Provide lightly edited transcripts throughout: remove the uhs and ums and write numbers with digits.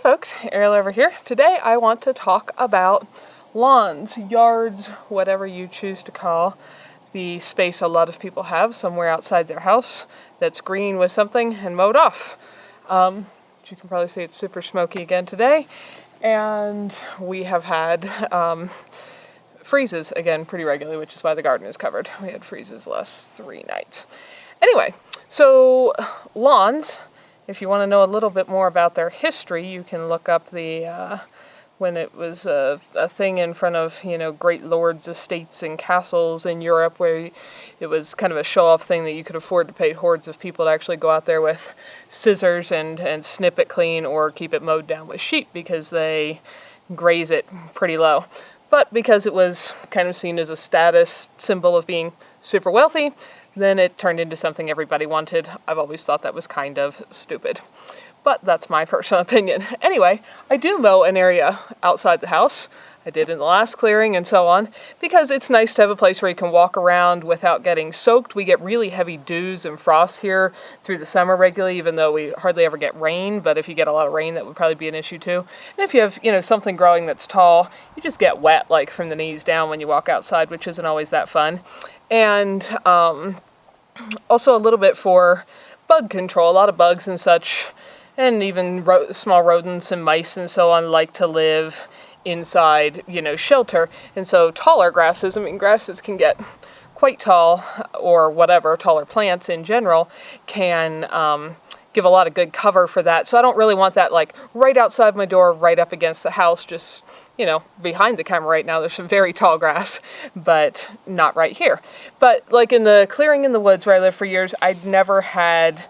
folks, Ariel over here. Today I want to talk about lawns, yards, whatever you choose to call the space a lot of people have somewhere outside their house that's green with something and mowed off. As you can probably see, it's super smoky again today, and we have had freezes again pretty regularly, which is why the garden is covered. We had freezes the last 3 nights. Anyway, so lawns, if you want to know a little bit more about their history, you can look up the when it was a thing in front of, great lords' estates and castles in Europe, where it was kind of a show-off thing that you could afford to pay hordes of people to actually go out there with scissors and snip it clean or keep it mowed down with sheep because they graze it pretty low. But because it was kind of seen as a status symbol of being super wealthy, then it turned into something everybody wanted. I've always thought that was kind of stupid. But that's my personal opinion. Anyway, I do mow an area outside the house. I did in the last clearing and so on, because it's nice to have a place where you can walk around without getting soaked. We get really heavy dews and frost here through the summer regularly, even though we hardly ever get rain. But if you get a lot of rain, that would probably be an issue too. And if you have, something growing that's tall, you just get wet, like from the knees down when you walk outside, which isn't always that fun. And also a little bit for bug control. A lot of bugs and such, and even small rodents and mice and so on like to live inside, shelter. And so taller grasses, grasses can get quite tall, or whatever, taller plants in general, can give a lot of good cover for that. So I don't really want that like right outside my door, right up against the house, just behind the camera right now. There's some very tall grass, but not right here. But like in the clearing in the woods where I lived for years, I'd never had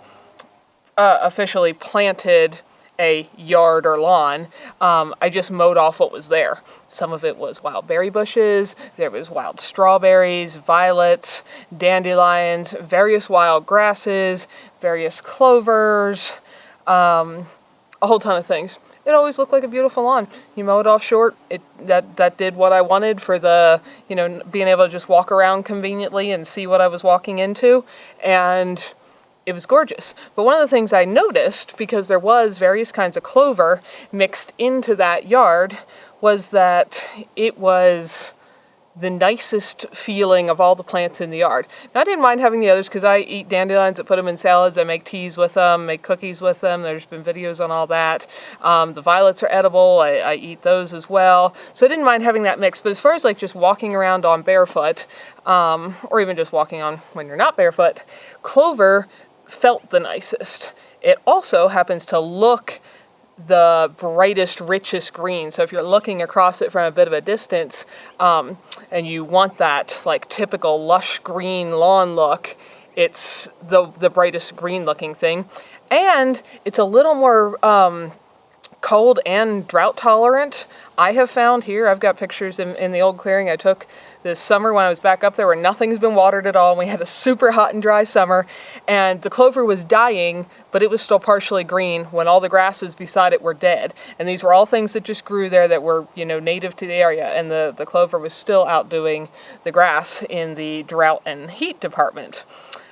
officially planted a yard or lawn. I just mowed off what was there. Some of it was wild berry bushes, there was wild strawberries, violets, dandelions, various wild grasses, various clovers, a whole ton of things. It always looked like a beautiful lawn. You mow it off short, that did what I wanted for the, being able to just walk around conveniently and see what I was walking into, and it was gorgeous. But one of the things I noticed, because there was various kinds of clover mixed into that yard, was that it was the nicest feeling of all the plants in the yard. Now, I didn't mind having the others because I eat dandelions. I put them in salads. I make teas with them, make cookies with them. There's been videos on all that. The violets are edible. I eat those as well. So I didn't mind having that mix. But as far as like just walking around on barefoot, or even just walking on when you're not barefoot, clover felt the nicest. It also happens to look the brightest, richest green. So if you're looking across it from a bit of a distance, and you want that like typical lush green lawn look, it's the brightest green looking thing. And it's a little more cold and drought tolerant. I have found here, I've got pictures in the old clearing I took this summer when I was back up there where nothing's been watered at all, and we had a super hot and dry summer, and the clover was dying, but it was still partially green when all the grasses beside it were dead. And these were all things that just grew there that were, native to the area, and the clover was still outdoing the grass in the drought and heat department.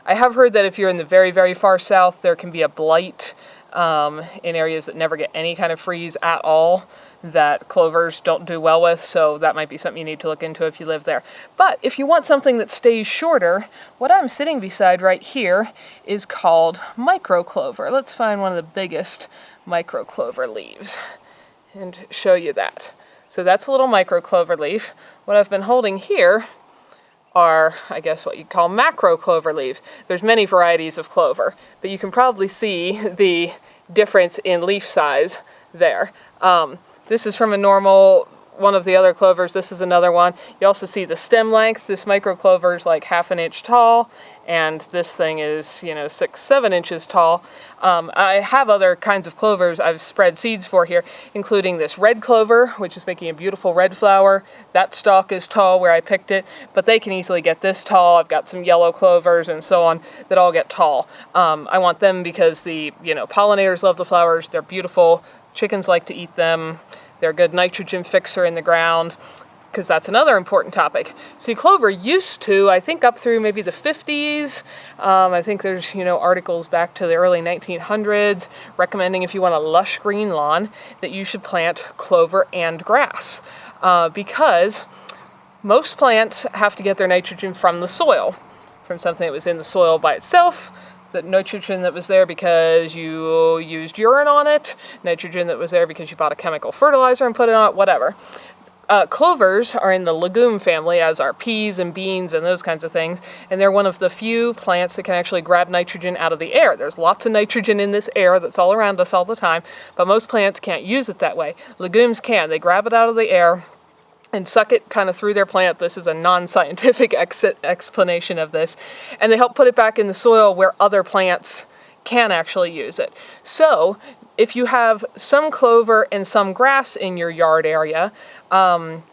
I have heard that if you're in the very, very far south, there can be a blight in areas that never get any kind of freeze at all, that clovers don't do well with, so that might be something you need to look into if you live there. But if you want something that stays shorter, what I'm sitting beside right here is called micro clover. Let's find one of the biggest micro clover leaves and show you that. So that's a little micro clover leaf. What I've been holding here are, I guess, what you'd call macro clover leaves. There's many varieties of clover, but you can probably see the difference in leaf size there. This is from a normal one of the other clovers. This is another one. You also see the stem length. This micro clover is like 1/2 inch tall, and this thing is, 6-7 inches tall. I have other kinds of clovers I've spread seeds for here, including this red clover, which is making a beautiful red flower. That stalk is tall where I picked it, but they can easily get this tall. I've got some yellow clovers and so on that all get tall. I want them because the, pollinators love the flowers. They're beautiful. Chickens like to eat them. They're a good nitrogen fixer in the ground. because that's another important topic. See, clover used to, I think up through maybe the 50s, I think there's, articles back to the early 1900s recommending if you want a lush green lawn that you should plant clover and grass, because most plants have to get their nitrogen from the soil, from something that was in the soil by itself, the nitrogen that was there because you used urine on it, nitrogen that was there because you bought a chemical fertilizer and put it on it, whatever. Clovers are in the legume family, as are peas and beans and those kinds of things, and they're one of the few plants that can actually grab nitrogen out of the air. There's lots of nitrogen in this air that's all around us all the time, but most plants can't use it that way. Legumes can. They grab it out of the air and suck it kind of through their plant. This is a non-scientific explanation of this. And they help put it back in the soil where other plants can actually use it. So if you have some clover and some grass in your yard area, not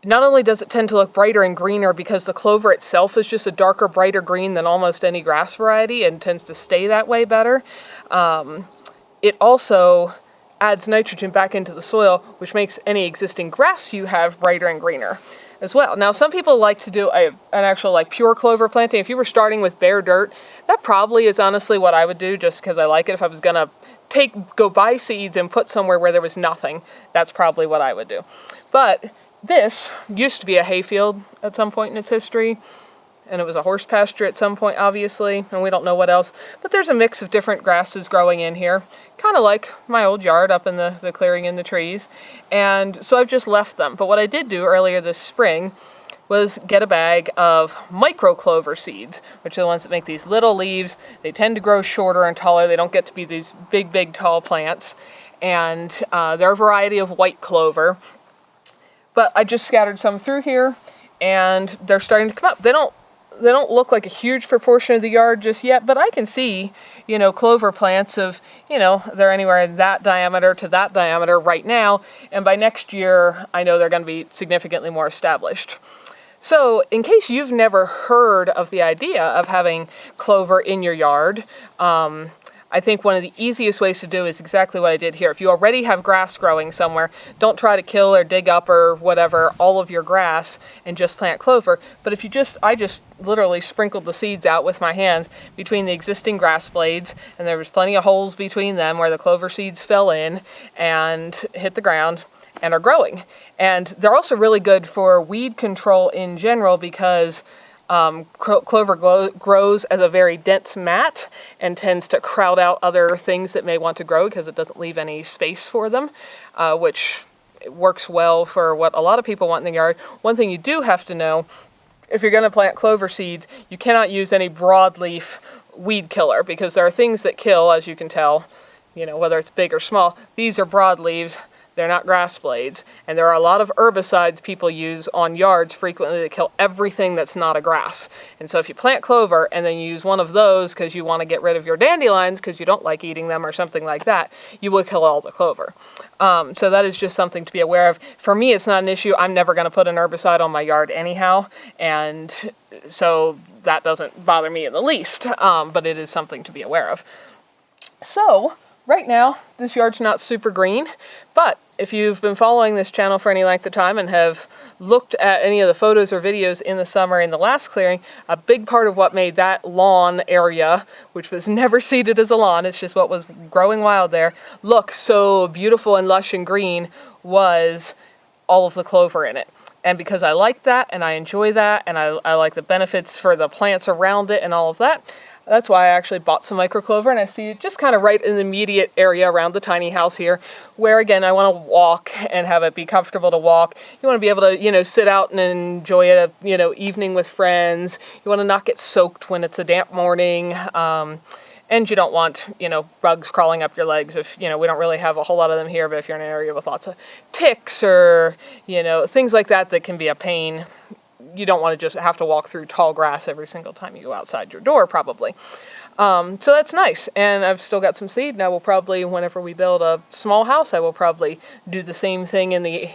only does it tend to look brighter and greener because the clover itself is just a darker, brighter green than almost any grass variety and tends to stay that way better, it also adds nitrogen back into the soil, which makes any existing grass you have brighter and greener as well. Now, some people like to do an actual pure clover planting. If you were starting with bare dirt, that probably is honestly what I would do, just because I like it. If I was gonna go buy seeds and put somewhere where there was nothing, that's probably what I would do. But this used to be a hayfield at some point in its history, and it was a horse pasture at some point, obviously, and we don't know what else. But there's a mix of different grasses growing in here, kind of like my old yard up in the clearing in the trees. And so I've just left them. But what I did do earlier this spring was get a bag of micro clover seeds, which are the ones that make these little leaves. They tend to grow shorter and taller. They don't get to be these big, big, tall plants. And they're a variety of white clover. But I just scattered some through here, and they're starting to come up. They don't look like a huge proportion of the yard just yet, but I can see, clover plants of, they're anywhere that diameter to that diameter right now, and by next year, I know they're going to be significantly more established. So, in case you've never heard of the idea of having clover in your yard, I think one of the easiest ways to do is exactly what I did here. If you already have grass growing somewhere, don't try to kill or dig up or whatever all of your grass and just plant clover. But if I just literally sprinkled the seeds out with my hands between the existing grass blades, and there was plenty of holes between them where the clover seeds fell in and hit the ground and are growing. And they're also really good for weed control in general because clover grows as a very dense mat and tends to crowd out other things that may want to grow because it doesn't leave any space for them, which works well for what a lot of people want in the yard. One thing you do have to know, if you're going to plant clover seeds, you cannot use any broadleaf weed killer because there are things that kill, as you can tell, whether it's big or small. These are broadleaves. They're not grass blades, and there are a lot of herbicides people use on yards frequently that kill everything that's not a grass. And so if you plant clover and then you use one of those because you want to get rid of your dandelions because you don't like eating them or something like that, you will kill all the clover. So that is just something to be aware of. For me, it's not an issue. I'm never going to put an herbicide on my yard anyhow, and so that doesn't bother me in the least, but it is something to be aware of. So right now, this yard's not super green, but if you've been following this channel for any length of time and have looked at any of the photos or videos in the summer in the last clearing, a big part of what made that lawn area, which was never seeded as a lawn, it's just what was growing wild there, look so beautiful and lush and green, was all of the clover in it. And because I like that and I enjoy that and I like the benefits for the plants around it and all of that, that's why I actually bought some microclover, and I see it just kind of right in the immediate area around the tiny house here, where again I want to walk and have it be comfortable to walk. You want to be able to, sit out and enjoy a, evening with friends. You want to not get soaked when it's a damp morning, and you don't want, bugs crawling up your legs. If we don't really have a whole lot of them here, but if you're in an area with lots of ticks or things like that can be a pain. You don't want to just have to walk through tall grass every single time you go outside your door, probably. So that's nice. And I've still got some seed, and I will probably, whenever we build a small house, I will probably do the same thing in the,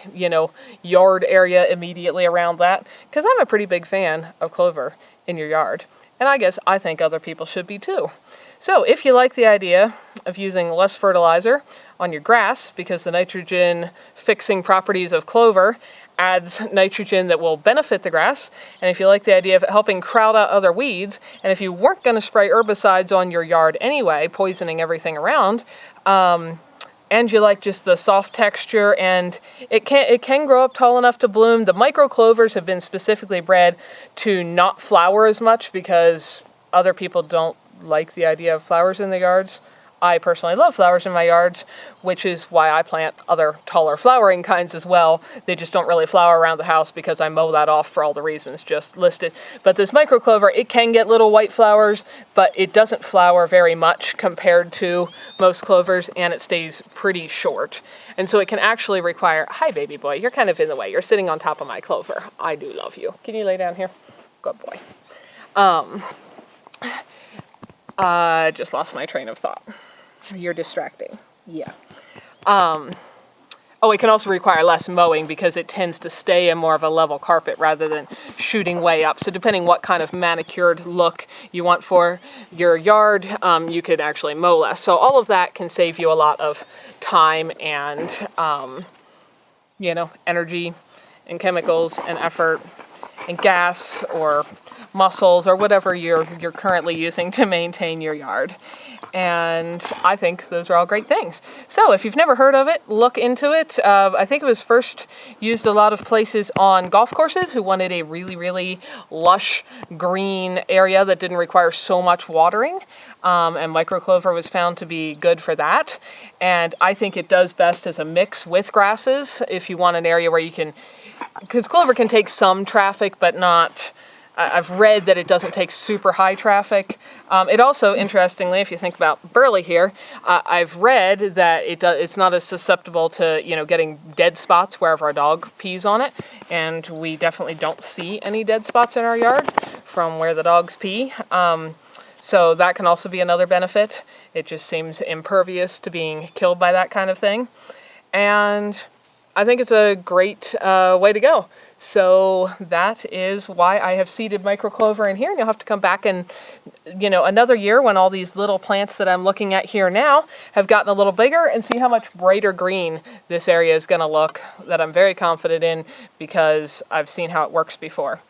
yard area immediately around that, because I'm a pretty big fan of clover in your yard. And I think other people should be too. So if you like the idea of using less fertilizer on your grass, because the nitrogen fixing properties of clover adds nitrogen that will benefit the grass, and if you like the idea of it helping crowd out other weeds, and if you weren't going to spray herbicides on your yard anyway, poisoning everything around, and you like just the soft texture, and it can grow up tall enough to bloom. The micro clovers have been specifically bred to not flower as much because other people don't like the idea of flowers in their yards. I personally love flowers in my yards, which is why I plant other taller flowering kinds as well. They just don't really flower around the house because I mow that off for all the reasons just listed. But this micro clover, it can get little white flowers, but it doesn't flower very much compared to most clovers, and it stays pretty short. And so it can actually require, hi baby boy, you're kind of in the way. You're sitting on top of my clover. I do love you. Can you lay down here? Good boy. I just lost my train of thought. You're distracting. Yeah. Oh, it can also require less mowing because it tends to stay in more of a level carpet rather than shooting way up. So depending what kind of manicured look you want for your yard, you could actually mow less. So all of that can save you a lot of time and, energy and chemicals and effort and gas or mussels or whatever you're currently using to maintain your yard. And I think those are all great things. So if you've never heard of it, look into it. I think it was first used a lot of places on golf courses who wanted a really, really lush green area that didn't require so much watering. And microclover was found to be good for that. And I think it does best as a mix with grasses if you want an area where you can, because clover can take some traffic, but not, I've read that it doesn't take super high traffic. It also, interestingly, if you think about burley here, I've read that it's not as susceptible to, getting dead spots wherever a dog pees on it. And we definitely don't see any dead spots in our yard from where the dogs pee. So that can also be another benefit. It just seems impervious to being killed by that kind of thing. And I think it's a great way to go. So that is why I have seeded microclover in here, and you'll have to come back and, another year when all these little plants that I'm looking at here now have gotten a little bigger and see how much brighter green this area is going to look, that I'm very confident in because I've seen how it works before.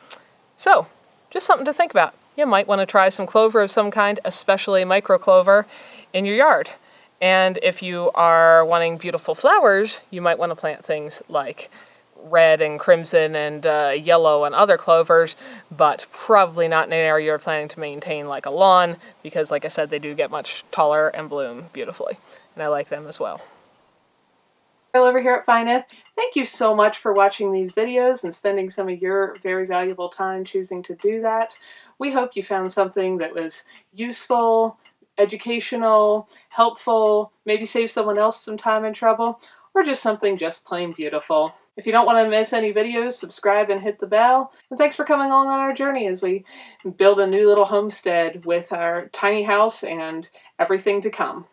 So, just something to think about. You might want to try some clover of some kind, especially microclover, in your yard. And if you are wanting beautiful flowers, you might want to plant things like red and crimson and yellow and other clovers, but probably not in an area you're planning to maintain like a lawn, because like I said, they do get much taller and bloom beautifully, and I like them as well. Over here at Fineth, thank you so much for watching these videos and spending some of your very valuable time choosing to do that. We hope you found something that was useful, educational, helpful, maybe save someone else some time and trouble, or just something just plain beautiful. If you don't want to miss any videos, subscribe and hit the bell. And thanks for coming along on our journey as we build a new little homestead with our tiny house and everything to come.